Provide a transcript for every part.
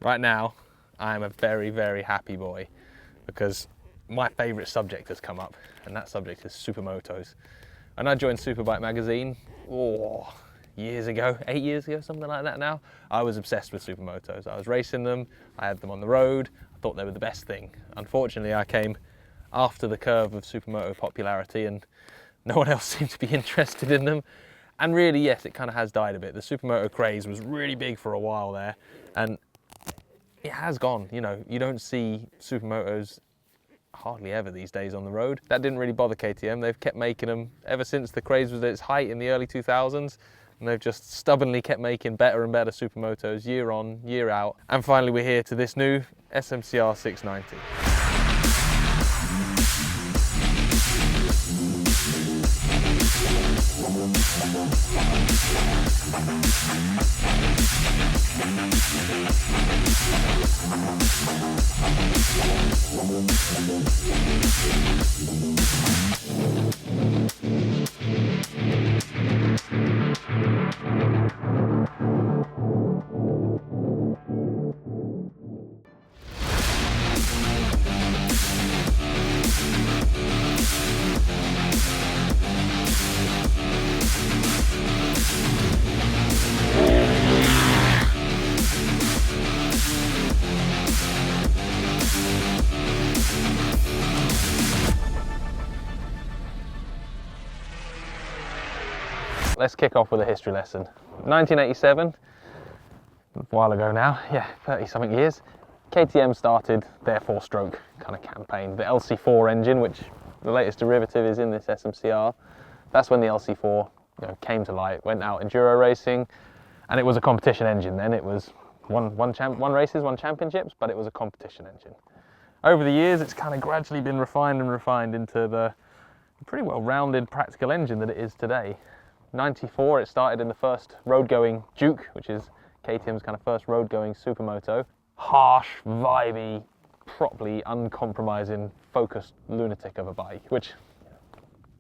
Right now, I am a very, very happy boy because my favourite subject has come up, and that subject is supermotos. And I joined Superbike magazine, years ago, 8 years ago, something like that now. I was obsessed with supermotos. I was racing them, I had them on the road, I thought they were the best thing. Unfortunately, I came after the curve of supermoto popularity and no one else seemed to be interested in them. And really, yes, it kind of has died a bit. The supermoto craze was really big for a while there, and it has gone. You know, you don't see supermotos hardly ever these days on the road. That didn't really bother KTM. They've kept making them ever since the craze was at its height in the early 2000s, and they've just stubbornly kept making better and better supermotos year on, year out. And finally we're here to this new SMCR 690. Let's kick off with a history lesson. 1987, a while ago now, yeah, 30 something years, KTM started their 4-stroke kind of campaign. The LC4 engine, which the latest derivative is in this SMCR, that's when the LC4 came to light, went out enduro racing, and it was a competition engine then. It was won races, won championships, but it was a competition engine. Over the years, it's kind of gradually been refined into the pretty well-rounded practical engine that it is today. 94, it started in the first road-going Duke, which is KTM's kind of first road-going supermoto. Harsh, vibey, properly uncompromising, focused lunatic of a bike, which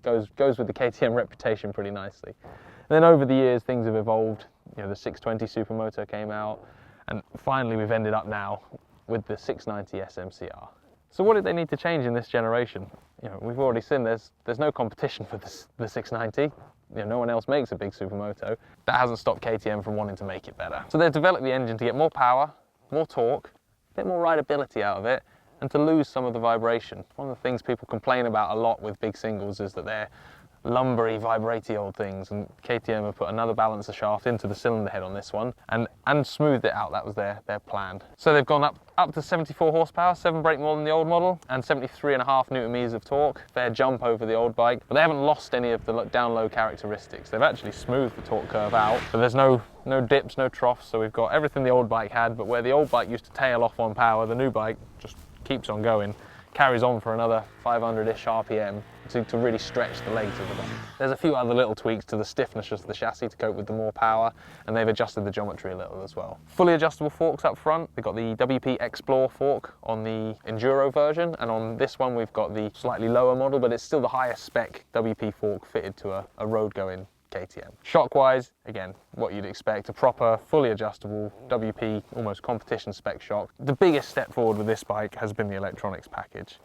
goes with the KTM reputation pretty nicely. And then over the years, things have evolved. The 620 supermoto came out, and finally we've ended up now with the 690 SMCR. So what did they need to change in this generation? We've already seen there's no competition for the 690. No one else makes a big supermoto. That hasn't stopped KTM from wanting to make it better. So they've developed the engine to get more power, more torque, a bit more rideability out of it, and to lose some of the vibration. One of the things people complain about a lot with big singles is that they're lumbery, vibraty old things, and KTM have put another balancer shaft into the cylinder head on this one and smoothed it out. That was their plan. So they've gone up to 74 horsepower, 7 brake more than the old model, and 73.5 newton meters of torque. Fair jump over the old bike, but they haven't lost any of the down low characteristics. They've actually smoothed the torque curve out, but there's no dips, no troughs, so we've got everything the old bike had, but where the old bike used to tail off on power, the new bike just keeps on going, carries on for another 500-ish RPM to really stretch the legs of the bike. There's a few other little tweaks to the stiffness of the chassis to cope with the more power, and they've adjusted the geometry a little as well. Fully adjustable forks up front. We've got the WP Explore fork on the Enduro version, and on this one we've got the slightly lower model, but it's still the highest spec WP fork fitted to a road-going KTM. Shock-wise, again, what you'd expect, a proper, fully adjustable WP, almost competition spec shock. The biggest step forward with this bike has been the electronics package.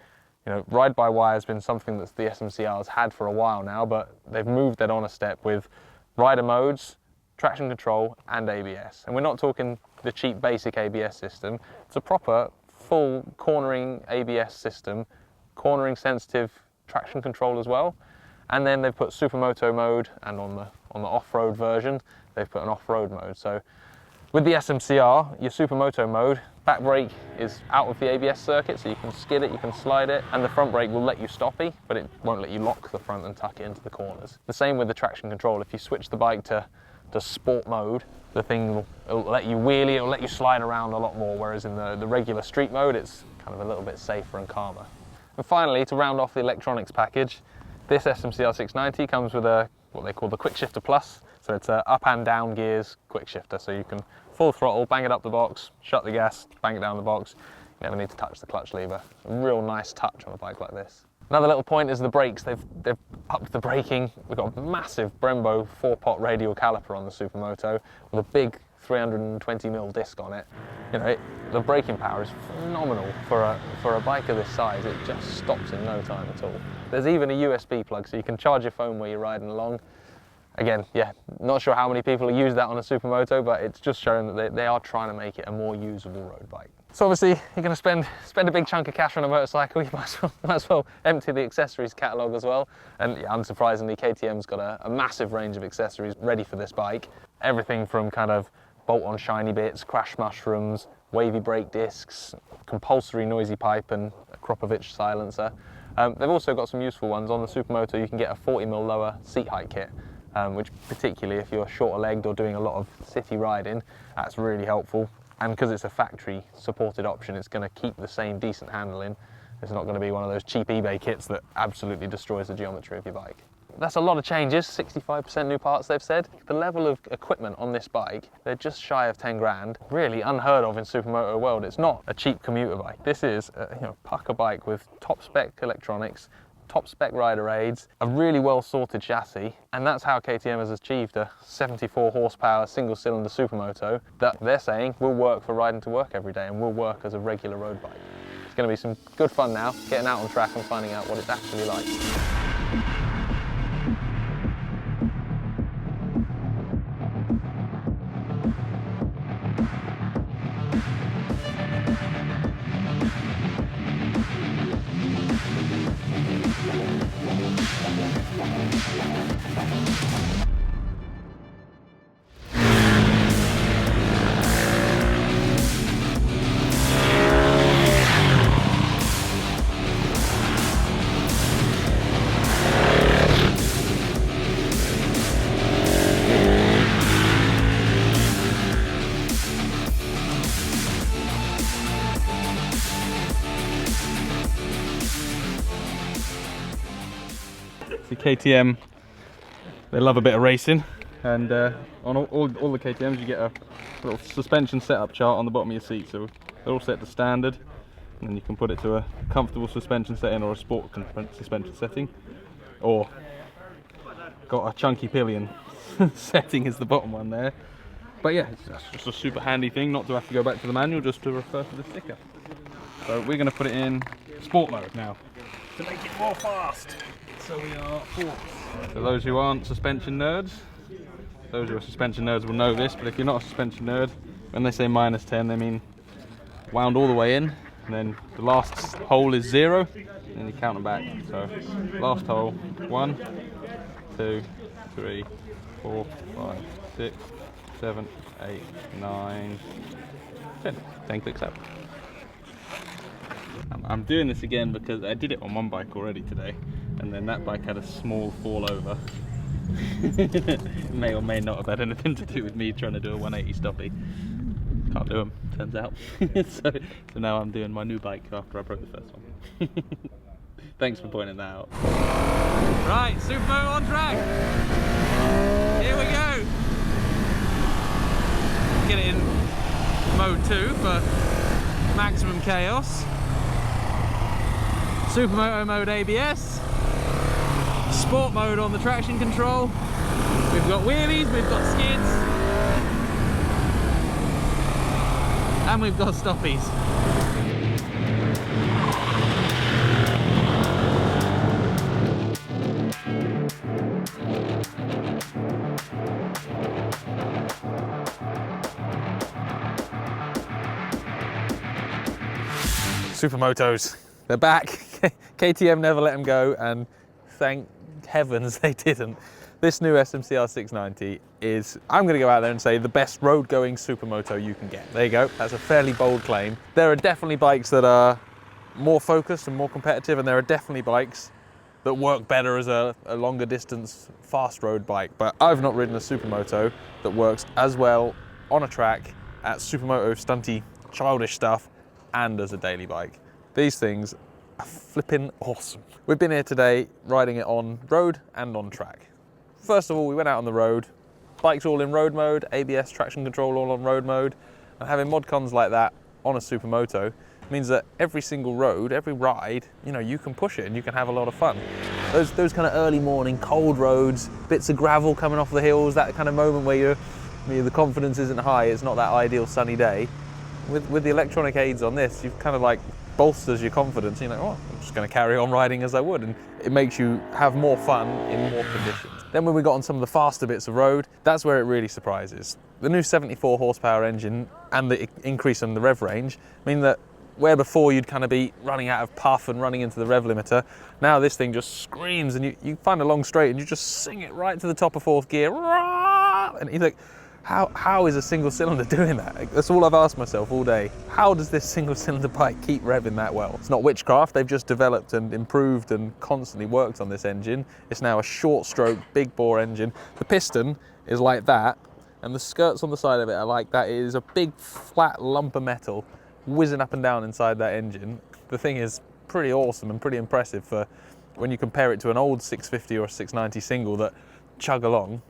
Ride-by-wire has been something that the SMCR's had for a while now, but they've moved that on a step with rider modes, traction control, and ABS. And we're not talking the cheap basic ABS system. It's a proper, full cornering ABS system, cornering sensitive traction control as well. And then they've put Supermoto mode, and on the off-road version, they've put an off-road mode. So with the SMCR, your Supermoto mode, back brake is out of the ABS circuit, so you can skid it, you can slide it, and the front brake will let you stoppy, but it won't let you lock the front and tuck it into the corners. The same with the traction control. If you switch the bike to sport mode, the thing will let you wheelie, it'll let you slide around a lot more, whereas in the regular street mode, it's kind of a little bit safer and calmer. And finally, to round off the electronics package, this SMCR 690 comes with what they call the Quick Shifter Plus. So it's a up and down gears quick shifter, so you can full throttle, bang it up the box, shut the gas, bang it down the box. You never need to touch the clutch lever. A real nice touch on a bike like this. Another little point is the brakes. They've upped the braking. We've got a massive Brembo 4-pot radial caliper on the Supermoto with a big 320mm disc on it. You know, the braking power is phenomenal for a bike of this size. It just stops in no time at all. There's even a USB plug, so you can charge your phone while you're riding along. Again, yeah, not sure how many people use that on a Supermoto, but it's just showing that they are trying to make it a more usable road bike. So obviously, you're going to spend a big chunk of cash on a motorcycle. You might as well empty the accessories catalogue as well. And yeah, unsurprisingly, KTM's got a massive range of accessories ready for this bike. Everything from kind of bolt-on shiny bits, crash mushrooms, wavy brake discs, compulsory noisy pipe, and a Kropovich silencer. They've also got some useful ones. On the Supermoto, you can get a 40mm lower seat height kit, which particularly if you're shorter legged or doing a lot of city riding, that's really helpful. And because it's a factory supported option, it's going to keep the same decent handling. It's not going to be one of those cheap eBay kits that absolutely destroys the geometry of your bike. That's a lot of changes, 65% new parts they've said. The level of equipment on this bike, they're just shy of 10 grand. Really unheard of in Supermoto world. It's not a cheap commuter bike. This is a pucker bike with top spec electronics, top spec rider aids, a really well sorted chassis, and that's how KTM has achieved a 74 horsepower single cylinder Supermoto that they're saying will work for riding to work every day and will work as a regular road bike. It's going to be some good fun now, getting out on track and finding out what it's actually like. KTM, they love a bit of racing, and on all the KTMs you get a little suspension setup chart on the bottom of your seat, so they're all set to standard, and then you can put it to a comfortable suspension setting or a sport suspension setting, or got a chunky pillion setting is the bottom one there. But yeah, it's just a super handy thing not to have to go back to the manual, just to refer to the sticker. So we're going to put it in sport mode now to make it more fast. So we are forced. For those who aren't suspension nerds, those who are suspension nerds will know this, but if you're not a suspension nerd, when they say -10, they mean wound all the way in, and then the last hole is 0, and then you count them back. So last hole, 1, 2, 3, 4, 5, 6, 7, 8, 9, 10. 10 clicks out. I'm doing this again because I did it on one bike already today, and then that bike had a small fall over. It may or may not have had anything to do with me trying to do a 180 stoppie. Can't do them, turns out. so now I'm doing my new bike after I broke the first one. Thanks for pointing that out. Right, Supermoto on track. Here we go. Get it in mode 2 for maximum chaos. Supermoto mode ABS, sport mode on the traction control. We've got wheelies, we've got skids, and we've got stoppies. Supermotos, they're back. KTM never let them go, and thank heavens they didn't. This new SMC R690 is, I'm going to go out there and say, the best road-going Supermoto you can get. There you go, that's a fairly bold claim. There are definitely bikes that are more focused and more competitive, and there are definitely bikes that work better as a longer distance, fast road bike. But I've not ridden a Supermoto that works as well on a track at Supermoto stunty, childish stuff, and as a daily bike. These things are flipping awesome. We've been here today riding it on road and on track. First of all, we went out on the road, bike's all in road mode, ABS traction control all on road mode, and having mod cons like that on a Supermoto means that every single road, every ride, you know, you can push it and you can have a lot of fun. Those kind of early morning cold roads, bits of gravel coming off the hills, that kind of moment where you're maybe the confidence isn't high, it's not that ideal sunny day. With the electronic aids on this, you've kind of like bolsters your confidence. You're like, oh, I'm just going to carry on riding as I would, and it makes you have more fun in more conditions. Then when we got on some of the faster bits of road, that's where it really surprises. The new 74 horsepower engine and the increase in the rev range mean that where before you'd kind of be running out of puff and running into the rev limiter, now this thing just screams, and you find a long straight and you just sing it right to the top of fourth gear, and you think, how is a single cylinder doing that? That's all I've asked myself all day. How does this single cylinder bike keep revving that well? It's not witchcraft, they've just developed and improved and constantly worked on this engine. It's now a short stroke, big bore engine. The piston is like that, and the skirts on the side of it are like that. It is a big flat lump of metal whizzing up and down inside that engine. The thing is pretty awesome and pretty impressive for when you compare it to an old 650 or a 690 single that chug along.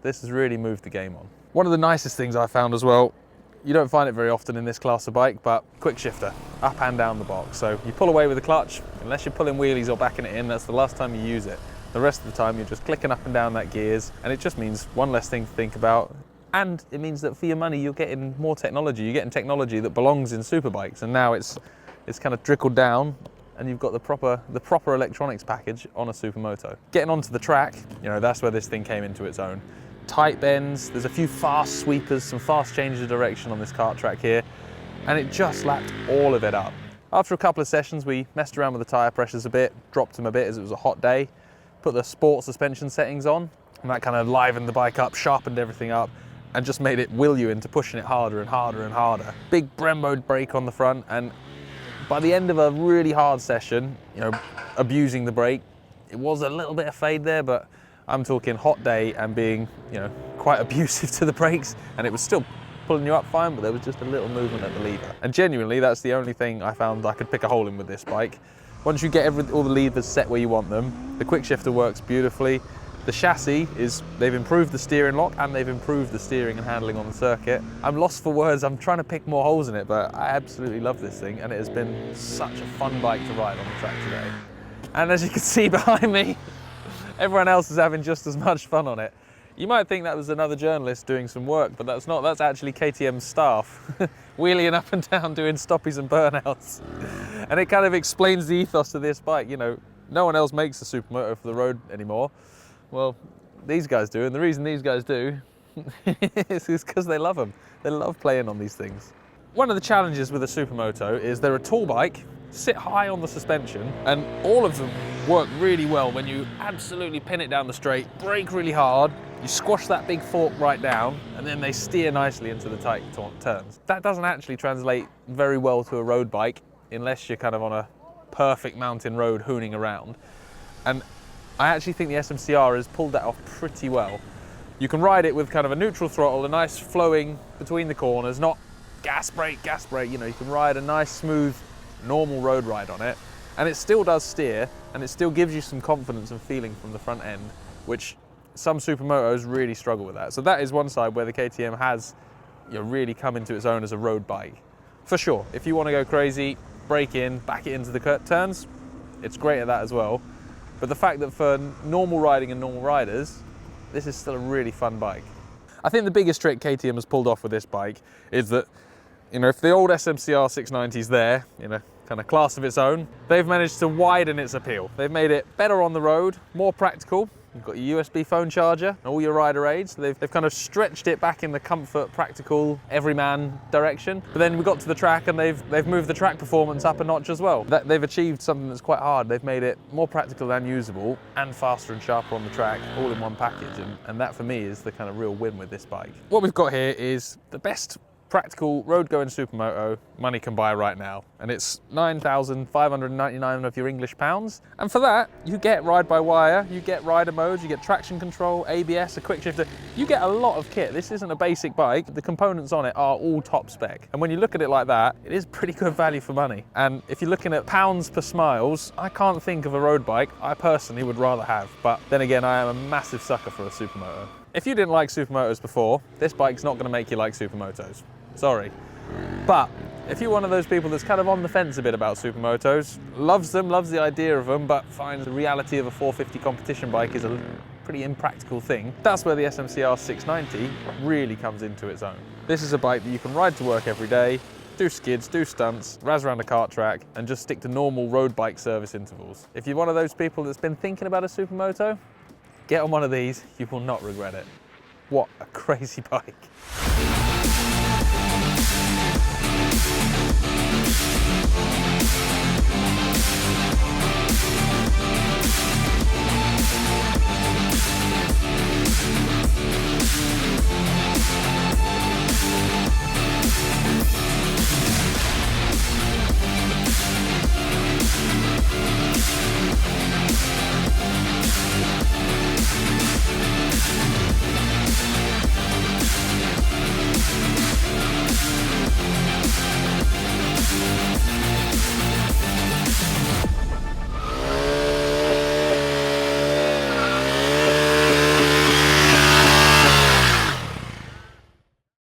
This has really moved the game on. One of the nicest things I found as well, you don't find it very often in this class of bike, but quick shifter, up and down the box. So you pull away with the clutch, unless you're pulling wheelies or backing it in, that's the last time you use it. The rest of the time you're just clicking up and down that gears, and it just means one less thing to think about. And it means that for your money, you're getting more technology. You're getting technology that belongs in superbikes, and now it's kind of trickled down, and you've got the proper electronics package on a Supermoto. Getting onto the track, you know, that's where this thing came into its own. Tight bends, there's a few fast sweepers, some fast changes of direction on this kart track here, and it just lapped all of it up. After a couple of sessions, we messed around with the tyre pressures a bit, dropped them a bit as it was a hot day, put the sport suspension settings on, and that kind of livened the bike up, sharpened everything up, and just made it will you into pushing it harder and harder and harder. Big Brembo brake on the front, and by the end of a really hard session, you know, abusing the brake, it was a little bit of fade there, but I'm talking hot day and being, you know, quite abusive to the brakes, and it was still pulling you up fine, but there was just a little movement at the lever. And genuinely, that's the only thing I found I could pick a hole in with this bike. Once you get all the levers set where you want them, the quick shifter works beautifully. The chassis they've improved the steering lock and they've improved the steering and handling on the circuit. I'm lost for words, I'm trying to pick more holes in it, but I absolutely love this thing, and it has been such a fun bike to ride on the track today. And as you can see behind me, everyone else is having just as much fun on it. You might think that was another journalist doing some work, but that's not. That's actually KTM's staff, wheeling up and down doing stoppies and burnouts. And it kind of explains the ethos of this bike. You know, no one else makes a Supermoto for the road anymore. Well, these guys do, and the reason these guys do is because they love them. They love playing on these things. One of the challenges with a Supermoto is they're a tall bike, sit high on the suspension, and all of them work really well when you absolutely pin it down the straight, brake really hard, you squash that big fork right down, and then they steer nicely into the tight turns. That doesn't actually translate very well to a road bike unless you're kind of on a perfect mountain road hooning around. And I actually think the SMCR has pulled that off pretty well. You can ride it with kind of a neutral throttle, a nice flowing between the corners, not gas brake, you know, you can ride a nice smooth normal road ride on it, and it still does steer, and it still gives you some confidence and feeling from the front end, which some Supermotos really struggle with that. So that is one side where the KTM has, you know, really come into its own as a road bike. For sure, if you want to go crazy, brake in, back it into the turns, it's great at that as well. But the fact that for normal riding and normal riders, this is still a really fun bike. I think the biggest trick KTM has pulled off with this bike is that, you know, if the old SMCR 690 is there, you know, kind of class of its own, they've managed to widen its appeal. They've made it better on the road, more practical. You've got your USB phone charger and all your rider aids. They've kind of stretched it back in the comfort, practical, everyman direction. But then we got to the track and they've moved the track performance up a notch as well. They've achieved something that's quite hard. They've made it more practical and usable and faster and sharper on the track, all in one package. And that for me is the kind of real win with this bike. What we've got here is the best practical road-going Supermoto money can buy right now, and it's 9,599 of your English pounds. And for that, you get ride-by-wire, you get rider modes, you get traction control, ABS, a quick shifter. You get a lot of kit. This isn't a basic bike. The components on it are all top spec. And when you look at it like that, it is pretty good value for money. And if you're looking at pounds per miles, I can't think of a road bike I personally would rather have. But then again, I am a massive sucker for a Supermoto. If you didn't like Supermotos before, this bike's not going to make you like Supermotos. Sorry. But if you're one of those people that's kind of on the fence a bit about Supermotos, loves them, loves the idea of them, but finds the reality of a 450 competition bike is a pretty impractical thing. That's where the SMCR 690 really comes into its own. This is a bike that you can ride to work every day, do skids, do stunts, razz around a kart track, and just stick to normal road bike service intervals. If you're one of those people that's been thinking about a Supermoto, get on one of these, you will not regret it. What a crazy bike.